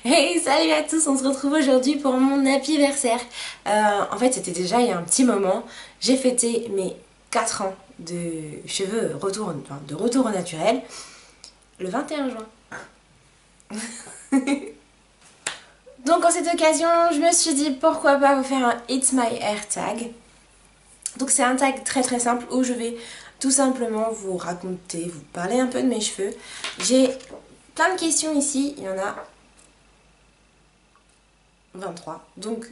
Hey, salut à tous, on se retrouve aujourd'hui pour mon anniversaire. En fait, c'était déjà il y a un petit moment. J'ai fêté mes 4 ans de cheveux de retour au naturel le 21 juin. Donc en cette occasion, je me suis dit pourquoi pas vous faire un It's My Hair tag. Donc c'est un tag très très simple où je vais tout simplement vous raconter, vous parler un peu de mes cheveux. J'ai plein de questions ici, il y en a 23. Donc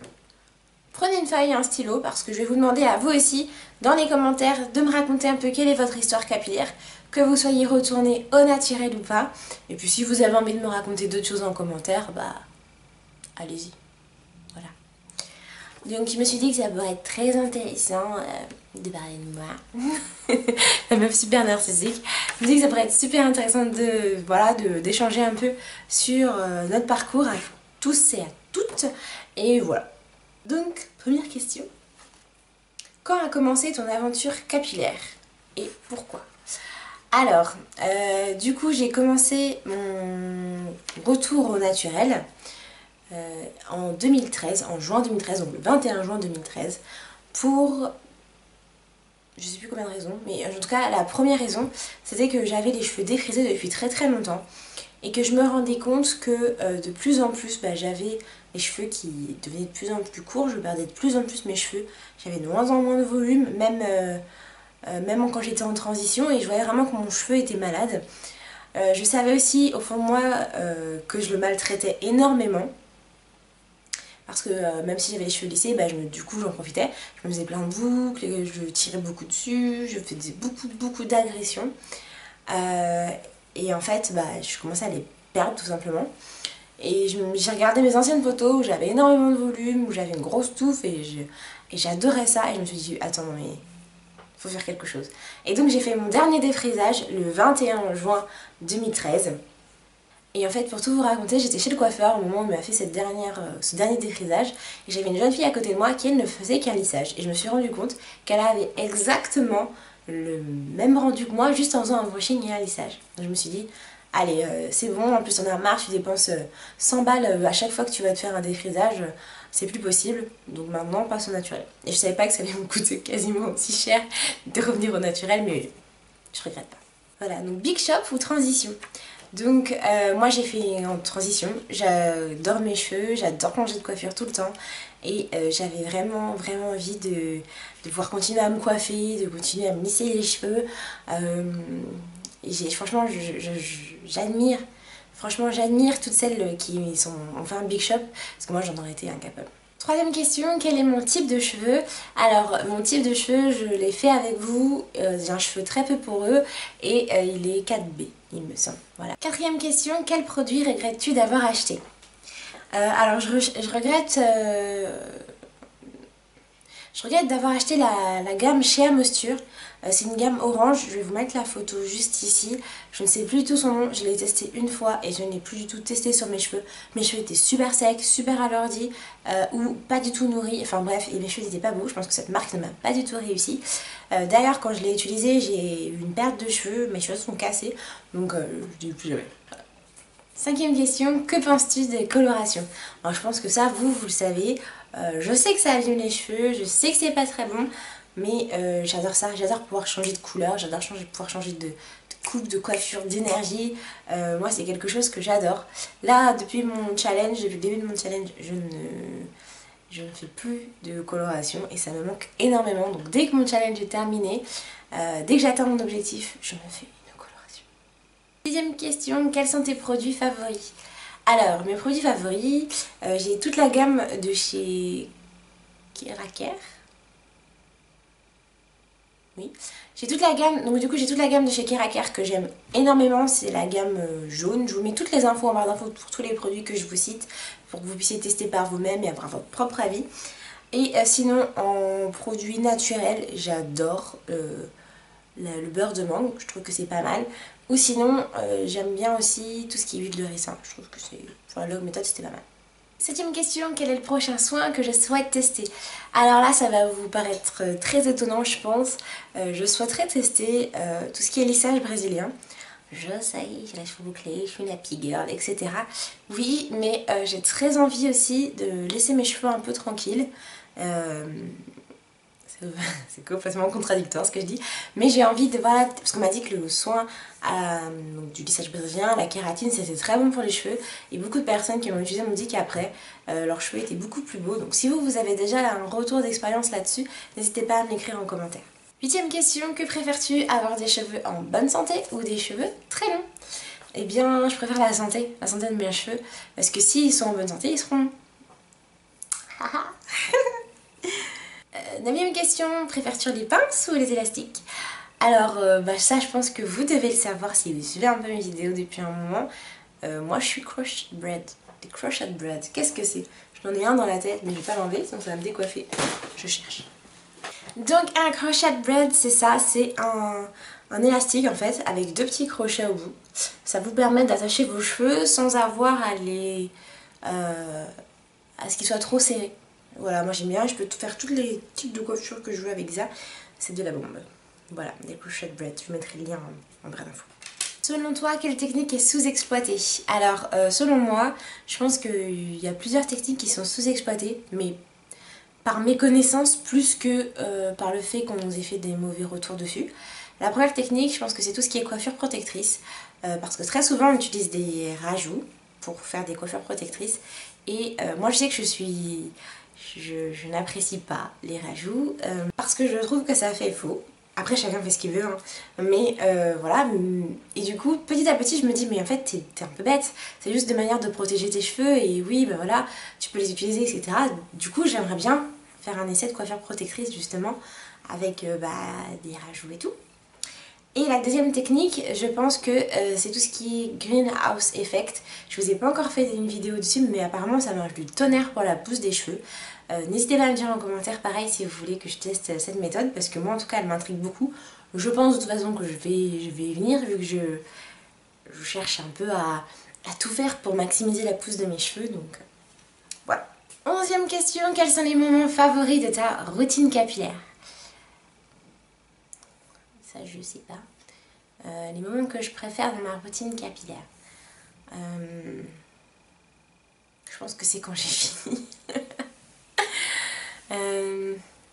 prenez une feuille et un stylo parce que je vais vous demander à vous aussi dans les commentaires de me raconter un peu quelle est votre histoire capillaire, que vous soyez retourné au naturel ou pas. Et puis si vous avez envie de me raconter d'autres choses en commentaire, bah allez-y. Voilà. Donc je me suis dit que ça pourrait être très intéressant de parler de moi. La meuf super narcissique. Je me dis que ça pourrait être super intéressant d'échanger un peu sur notre parcours à tous et à toutes. Et voilà. Donc, première question. Quand a commencé ton aventure capillaire et pourquoi? Alors, du coup, j'ai commencé mon retour au naturel en 2013, en juin 2013, donc le 21 juin 2013, pour je sais plus combien de raisons, mais en tout cas, la première raison, c'était que j'avais les cheveux défrisés depuis très très longtemps et que je me rendais compte que de plus en plus, j'avais les cheveux qui devenaient de plus en plus courts, je perdais de plus en plus mes cheveux, j'avais de moins en moins de volume, même quand j'étais en transition, et je voyais vraiment que mon cheveu était malade. Je savais aussi au fond de moi que je le maltraitais énormément. Parce que même si j'avais les cheveux lissés, du coup j'en profitais. Je me faisais plein de boucles, je tirais beaucoup dessus, je faisais beaucoup d'agressions. Et en fait, je commençais à les perdre tout simplement. Et j'ai regardé mes anciennes photos où j'avais énormément de volume, où j'avais une grosse touffe et j'adorais ça. Et je me suis dit, attends, non mais faut faire quelque chose. Et donc j'ai fait mon dernier défrisage le 21 juin 2013. Et en fait, pour tout vous raconter, j'étais chez le coiffeur au moment où il m'a fait ce dernier défrisage. Et j'avais une jeune fille à côté de moi qui, elle, ne faisait qu'un lissage. Et je me suis rendu compte qu'elle avait exactement le même rendu que moi, juste en faisant un brushing et un lissage. Donc je me suis dit, allez, c'est bon, en plus on a marre, tu dépenses 100 balles à chaque fois que tu vas te faire un défrisage. C'est plus possible, donc maintenant passe au naturel. Et je savais pas que ça allait me coûter quasiment aussi cher de revenir au naturel, mais je regrette pas. Voilà, donc big shop ou transition. Donc moi j'ai fait en transition, j'adore mes cheveux, j'adore changer de coiffure tout le temps et j'avais vraiment envie de pouvoir continuer à me coiffer, de continuer à me lisser les cheveux. Franchement j'admire toutes celles qui ont fait un big shop parce que moi j'en aurais été incapable. Troisième question, quel est mon type de cheveux? Alors mon type de cheveux, je l'ai fait avec vous, j'ai un cheveu très peu poreux et il est 4B il me semble. Voilà. Quatrième question, quel produit regrettes-tu d'avoir acheté? Alors je regrette d'avoir acheté la gamme Shea Moisture. C'est une gamme orange, je vais vous mettre la photo juste ici. Je ne sais plus du tout son nom, je l'ai testé une fois et je ne l'ai plus du tout testé sur mes cheveux. Mes cheveux étaient super secs, super alourdis ou pas du tout nourris. Enfin bref, et mes cheveux n'étaient pas beaux, je pense que cette marque ne m'a pas du tout réussi. D'ailleurs quand je l'ai utilisé, j'ai eu une perte de cheveux, mes cheveux sont cassés, donc je dis plus jamais. Cinquième question, que penses-tu des colorations? Alors je pense que ça, vous le savez. Je sais que ça abîme les cheveux, je sais que c'est pas très bon, mais j'adore ça, j'adore pouvoir changer de couleur, j'adore pouvoir changer de coupe, de coiffure, d'énergie. Moi c'est quelque chose que j'adore. Là depuis le début de mon challenge, je ne fais plus de coloration et ça me manque énormément. Donc dès que mon challenge est terminé, dès que j'atteins mon objectif, je me fais une coloration. Sixième question, quels sont tes produits favoris? Alors, mes produits favoris, j'ai toute la gamme de chez Keraker. Oui. J'ai toute la gamme, donc du coup j'ai toute la gamme de chez Keraker que j'aime énormément, c'est la gamme jaune. Je vous mets toutes les infos en barre d'infos pour tous les produits que je vous cite, pour que vous puissiez tester par vous-même et avoir votre propre avis. Et sinon, en produits naturels, j'adore le beurre de mangue, je trouve que c'est pas mal. Ou sinon, j'aime bien aussi tout ce qui est huile de ricin, je trouve que c'est... Enfin, la méthode c'était pas mal. Septième question, quel est le prochain soin que je souhaite tester? Alors là, ça va vous paraître très étonnant, je pense. Je souhaiterais tester tout ce qui est lissage brésilien. je sais, j'ai les cheveux bouclés, je suis une happy girl, etc. Oui, mais j'ai très envie aussi de laisser mes cheveux un peu tranquilles. C'est complètement contradictoire ce que je dis, mais j'ai envie de, voilà, parce qu'on m'a dit que le soin donc du lissage brésilien, la kératine, c'était très bon pour les cheveux, et beaucoup de personnes qui m'ont utilisé m'ont dit qu'après leurs cheveux étaient beaucoup plus beaux. Donc si vous avez déjà un retour d'expérience là-dessus, n'hésitez pas à me l'écrire en commentaire. 8e question, que préfères-tu, avoir des cheveux en bonne santé ou des cheveux très longs? Eh bien, je préfère la santé de mes cheveux, parce que s'ils sont en bonne santé, ils seront longs. 9e question, préfères-tu les pinces ou les élastiques? Alors ça je pense que vous devez le savoir si vous suivez un peu mes vidéos depuis un moment. Moi je suis crochet braid. Des crochet braid, qu'est-ce que c'est? J'en ai un dans la tête mais je vais pas l'enlever sinon ça va me décoiffer. Je cherche. Donc un crochet braid c'est ça, c'est un élastique en fait avec 2 petits crochets au bout. Ça vous permet d'attacher vos cheveux sans avoir à ce qu'ils soient trop serrés. Voilà, moi j'aime bien, je peux faire tous les types de coiffures que je veux avec ça. C'est de la bombe. Voilà, des crochet braid, je vous mettrai le lien en barre d'infos. Selon toi, quelle technique est sous-exploitée? Alors, selon moi, je pense qu'il y a plusieurs techniques qui sont sous-exploitées, mais par méconnaissance plus que par le fait qu'on nous ait fait des mauvais retours dessus. La première technique, je pense que c'est tout ce qui est coiffure protectrice, parce que très souvent on utilise des rajouts pour faire des coiffures protectrices, et moi je sais que je n'apprécie pas les rajouts parce que je trouve que ça fait faux. Après chacun fait ce qu'il veut hein. Mais voilà, et du coup petit à petit je me dis mais en fait t'es un peu bête, c'est juste des manières de protéger tes cheveux et oui bah voilà tu peux les utiliser etc. Du coup j'aimerais bien faire un essai de coiffure protectrice justement avec des rajouts et tout. Et la deuxième technique, je pense que c'est tout ce qui est greenhouse effect. Je vous ai pas encore fait une vidéo dessus, mais apparemment ça marche du tonnerre pour la pousse des cheveux. N'hésitez pas à me dire en commentaire pareil si vous voulez que je teste cette méthode, parce que moi en tout cas elle m'intrigue beaucoup. Je pense de toute façon que je vais y venir, vu que je cherche un peu à tout faire pour maximiser la pousse de mes cheveux, donc voilà. 11e question, quels sont les moments favoris de ta routine capillaire? Ça je sais pas. Les moments que je préfère dans ma routine capillaire. Je pense que c'est quand j'ai fini.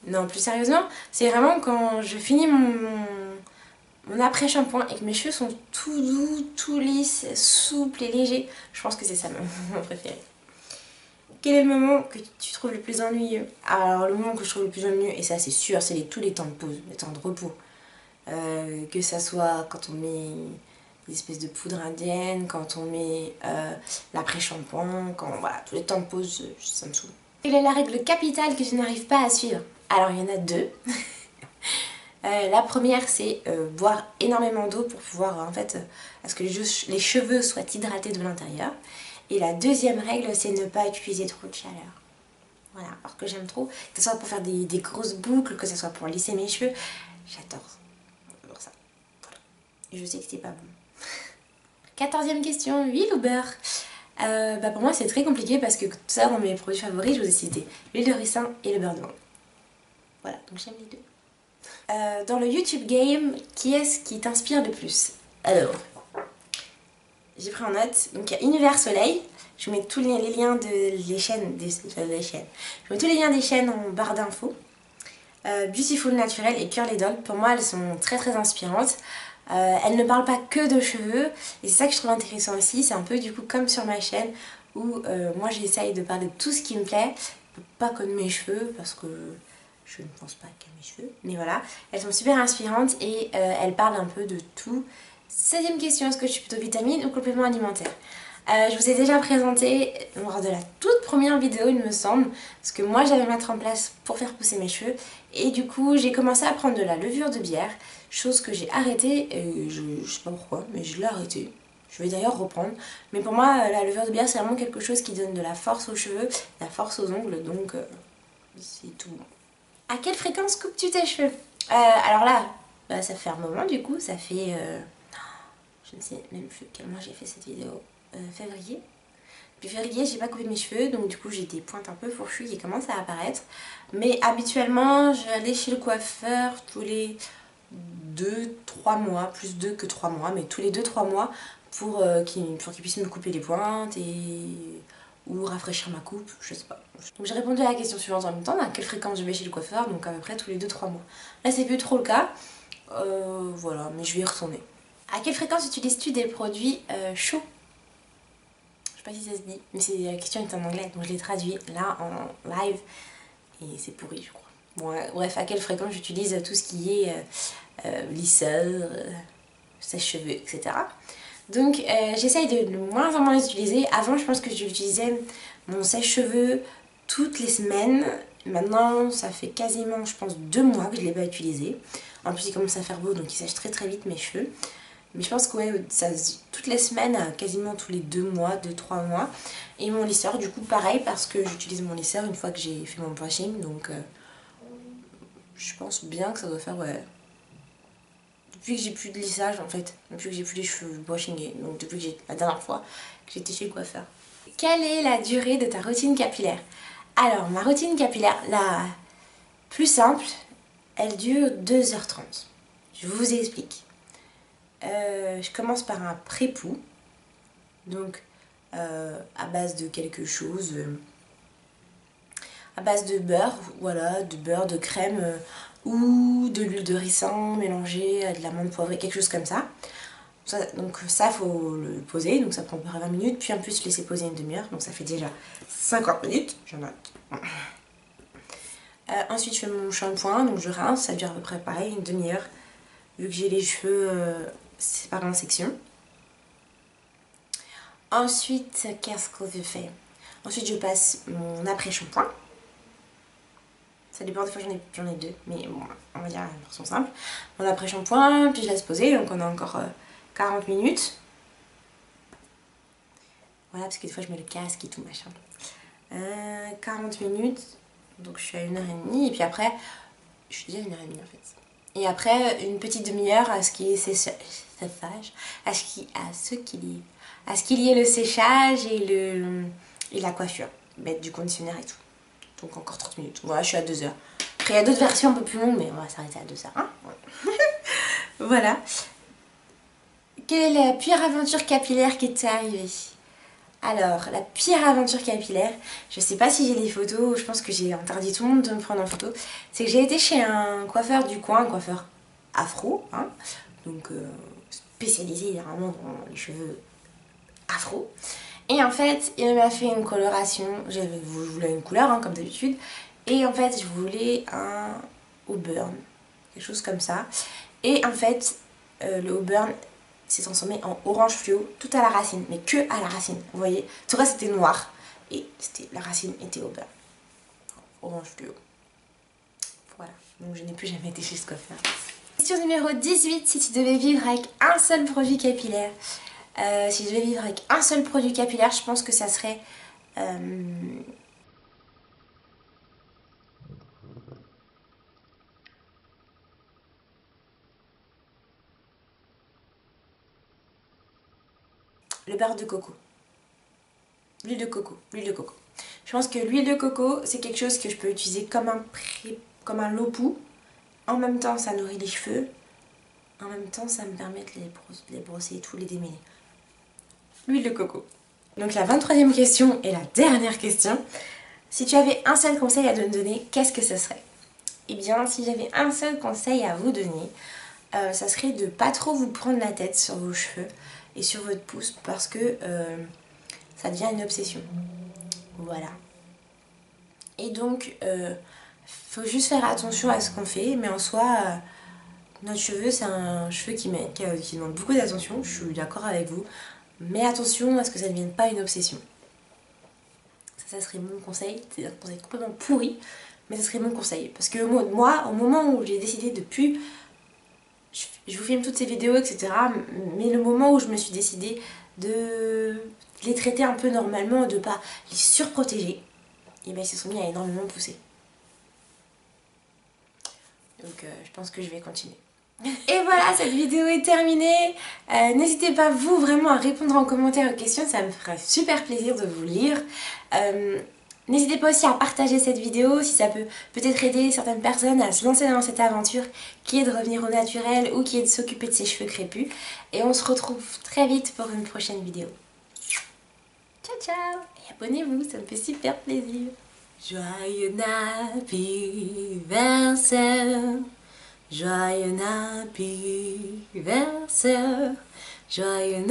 Non, plus sérieusement, c'est vraiment quand je finis mon après-shampoing et que mes cheveux sont tout doux, tout lisses, souples et légers. Je pense que c'est ça mon moment préféré. Quel est le moment que tu trouves le plus ennuyeux? Alors le moment que je trouve le plus ennuyeux, et ça c'est sûr, c'est tous les temps de pause, les temps de repos. Que ça soit quand on met des espèces de poudre indienne, quand on met l'après-shampoing, voilà, tous les temps de pause, ça me saoule. Quelle est la règle capitale que je n'arrive pas à suivre? Alors il y en a deux. La première c'est boire énormément d'eau pour pouvoir en fait à ce que les cheveux soient hydratés de l'intérieur. Et la deuxième règle c'est ne pas utiliser trop de chaleur. Voilà, alors que j'aime trop, que ce soit pour faire des grosses boucles, que ce soit pour lisser mes cheveux, j'adore ça. Voilà. Et je sais que c'est pas bon. 14e question, huile ou beurre? Pour moi c'est très compliqué parce que tout ça dans mes produits favoris je vous ai cité l'huile de ricin et le beurre de mangue. Voilà, donc j'aime les deux. Dans le YouTube game, qui est-ce qui t'inspire le plus? Alors, j'ai pris en note, donc il y a Univers Soleil, je vous mets tous les liens des chaînes, je mets tous les liens des chaînes en barre d'infos. Beautiful Naturel et Curly Doll, pour moi elles sont très très inspirantes. Elles ne parlent pas que de cheveux et c'est ça que je trouve intéressant aussi, c'est un peu du coup comme sur ma chaîne où moi j'essaye de parler de tout ce qui me plaît, pas que de mes cheveux parce que je ne pense pas qu'à mes cheveux, mais voilà, elles sont super inspirantes et elles parlent un peu de tout. 16e question, est-ce que je suis plutôt vitamine ou complément alimentaire? Je vous ai déjà présenté lors de la toute première vidéo il me semble, ce que moi j'allais mettre en place pour faire pousser mes cheveux et du coup j'ai commencé à prendre de la levure de bière, chose que j'ai arrêtée et je sais pas pourquoi mais je l'ai arrêtée. Je vais d'ailleurs reprendre, mais pour moi la levure de bière c'est vraiment quelque chose qui donne de la force aux cheveux, de la force aux ongles, donc c'est tout. À quelle fréquence coupes-tu tes cheveux? Alors là, ça fait un moment du coup, ça fait... je ne sais même plus quel mois j'ai fait cette vidéo. Février. Depuis février j'ai pas coupé mes cheveux donc du coup j'ai des pointes un peu fourchues qui commencent à apparaître, mais habituellement je vais aller chez le coiffeur tous les 2-3 mois, plus 2 que 3 mois, mais tous les 2-3 mois pour qu'il puisse me couper les pointes ou rafraîchir ma coupe, je sais pas. Donc j'ai répondu à la question suivante en même temps, à quelle fréquence je vais chez le coiffeur, donc à peu près tous les 2-3 mois. Là c'est plus trop le cas, voilà, mais je vais y retourner. À quelle fréquence utilises-tu des produits chauds? Je sais pas si ça se dit, mais la question est en anglais, donc je l'ai traduit là en live, et c'est pourri je crois. Bon, bref, à quelle fréquence j'utilise tout ce qui est lisseur, sèche-cheveux, etc. Donc j'essaye de moins en moins les utiliser. Avant je pense que j'utilisais mon sèche-cheveux toutes les semaines. Maintenant ça fait quasiment je pense 2 mois que je ne l'ai pas utilisé. En plus il commence à faire beau donc il sèche très très vite mes cheveux. Mais je pense que ouais, ça toutes les semaines, quasiment tous les 2 mois, 2-3 mois. Et mon lisseur du coup pareil parce que j'utilise mon lisseur une fois que j'ai fait mon brushing. Donc je pense bien que ça doit faire ouais. Depuis que j'ai plus de lissage en fait, depuis que j'ai plus les cheveux brushingés, donc depuis que j'ai la dernière fois que j'étais chez le coiffeur. Quelle est la durée de ta routine capillaire? Alors ma routine capillaire, la plus simple, elle dure 2h30. Je vous explique. Je commence par un pré-poux, donc à base de quelque chose, à base de beurre, voilà, de beurre, de crème ou de l'huile de ricin mélangée à de l'amande poivrée, quelque chose comme ça. Donc ça faut le poser, donc ça prend à peu près 20 minutes, puis en plus laisser poser une demi-heure, donc ça fait déjà 50 minutes, je note. Ensuite je fais mon shampoing, donc je rince, ça dure à peu près pareil, une demi-heure, vu que j'ai les cheveux séparés en sections. Ensuite, qu'est-ce que je fais? Ensuite je passe mon après-shampoing. Ça dépend, des fois j'en ai 2, mais bon, on va dire la version simple. Mon après-shampoing, puis je laisse poser, donc on a encore 40 minutes. Voilà, parce que des fois je mets le casque et tout machin. 40 minutes, donc je suis à 1h30, et puis après, je suis déjà à 1h30 en fait. Et après, une petite demi-heure à ce qu'il y ait séchage, à ce qu'il y ait le séchage et la coiffure, mettre du conditionnaire et tout. Donc encore 30 minutes. Voilà, je suis à 2h. Après, il y a d'autres versions un peu plus longues, mais on va s'arrêter à 2h. Hein, ouais. Voilà. Quelle est la pire aventure capillaire qui t'est arrivée? Alors, la pire aventure capillaire, je sais pas si j'ai des photos, je pense que j'ai interdit tout le monde de me prendre en photo. C'est que j'ai été chez un coiffeur du coin, un coiffeur afro, hein, donc spécialisé vraiment dans les cheveux afro. Et en fait, il m'a fait une coloration, je voulais une couleur hein, comme d'habitude, et en fait je voulais un auburn, quelque chose comme ça. Et en fait, le auburn s'est transformé en orange fluo, tout à la racine, mais que à la racine, vous voyez. Tout le reste c'était noir, et la racine était auburn, orange fluo. Voilà, donc je n'ai plus jamais été chez ce coiffeur. Question numéro 18, si tu devais vivre avec un seul produit capillaire, si je devais vivre avec un seul produit capillaire, je pense que ça serait le beurre de coco. L'huile de coco, l'huile de coco. Je pense que l'huile de coco, c'est quelque chose que je peux utiliser comme un loupou. En même temps, ça nourrit les cheveux. En même temps, ça me permet de les brosser et tout, les démêler. L'huile de coco. Donc la 23e question et la dernière question. Si tu avais un seul conseil à me donner, qu'est-ce que ce serait? Eh bien, si j'avais un seul conseil à vous donner, ça serait de pas trop vous prendre la tête sur vos cheveux et sur votre pouce parce que ça devient une obsession. Voilà. Et donc, faut juste faire attention à ce qu'on fait, mais en soi, notre cheveu, c'est un cheveu qui demande beaucoup d'attention, je suis d'accord avec vous, mais attention à ce que ça ne devienne pas une obsession. Ça serait mon conseil, c'est un conseil complètement pourri, mais ça serait mon conseil. Parce que moi, au moment où j'ai décidé de plus... Je vous filme toutes ces vidéos, etc. Mais le moment où je me suis décidée de les traiter un peu normalement, de ne pas les surprotéger, et bien ils se sont mis à énormément pousser. Donc je pense que je vais continuer. Et voilà, cette vidéo est terminée. N'hésitez pas vous vraiment à répondre en commentaire aux questions, ça me ferait super plaisir de vous lire. N'hésitez pas aussi à partager cette vidéo si ça peut peut-être aider certaines personnes à se lancer dans cette aventure qui est de revenir au naturel ou qui est de s'occuper de ses cheveux crépus. Et on se retrouve très vite pour une prochaine vidéo. Ciao ciao! Et abonnez-vous, ça me fait super plaisir. Joyeux anniversaire, joyeux anniversaire, joyeux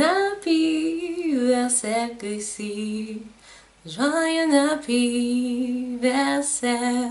anniversaire Chrissy, joyeux anniversaire.